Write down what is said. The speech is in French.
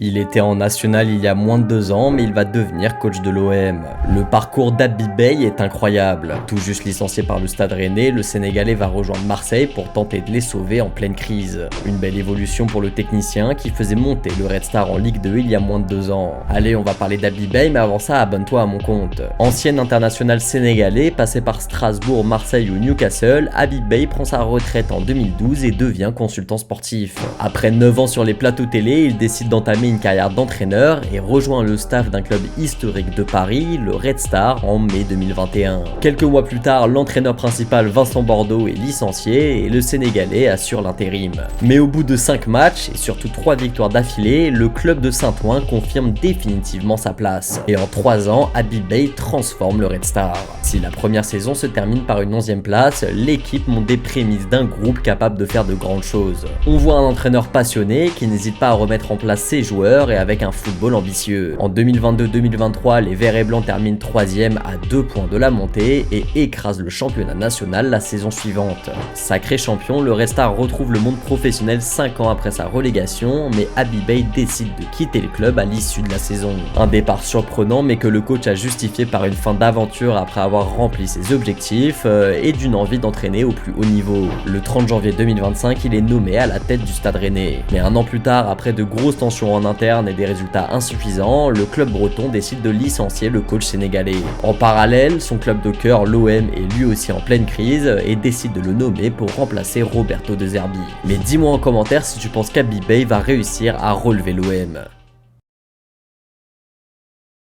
Il était en national il y a moins de 2 ans, mais il va devenir coach de l'OM. Le parcours d'Habib Beye est incroyable. Tout juste licencié par le Stade Rennais, le Sénégalais va rejoindre Marseille pour tenter de les sauver en pleine crise. Une belle évolution pour le technicien qui faisait monter le Red Star en Ligue 2 il y a moins de 2 ans. Allez, on va parler d'Habib Beye, mais avant ça, abonne-toi à mon compte. Ancien international sénégalais, passé par Strasbourg, Marseille ou Newcastle, Habib Beye prend sa retraite en 2012 et devient consultant sportif. Après 9 ans sur les plateaux télé, il décide d'entamer une carrière d'entraîneur et rejoint le staff d'un club historique de Paris, le Red Star, en mai 2021. Quelques mois plus tard, l'entraîneur principal Vincent Bordeaux est licencié et le Sénégalais assure l'intérim. Mais au bout de 5 matchs et surtout 3 victoires d'affilée, le club de Saint-Ouen confirme définitivement sa place. Et en 3 ans, Habib Beye transforme le Red Star. Si la première saison se termine par une 11e place, l'équipe montre des prémices d'un groupe capable de faire de grandes choses. On voit un entraîneur passionné qui n'hésite pas à remettre en place ses joueurs et avec un football ambitieux. En 2022-2023, les Verts et Blancs terminent 3e à 2 points de la montée et écrasent le championnat national la saison suivante. Sacré champion, le Red Star retrouve le monde professionnel 5 ans après sa relégation, mais Habib Beye décide de quitter le club à l'issue de la saison. Un départ surprenant mais que le coach a justifié par une fin d'aventure après avoir rempli ses objectifs et d'une envie d'entraîner au plus haut niveau. Le 30 janvier 2025, il est nommé à la tête du Stade Rennais. Mais un an plus tard, après de grosses tensions en interne et des résultats insuffisants, le club breton décide de licencier le coach sénégalais. En parallèle, son club de cœur, l'OM, est lui aussi en pleine crise et décide de le nommer pour remplacer Roberto De Zerbi. Mais dis-moi en commentaire si tu penses qu'Habib Beye va réussir à relever l'OM.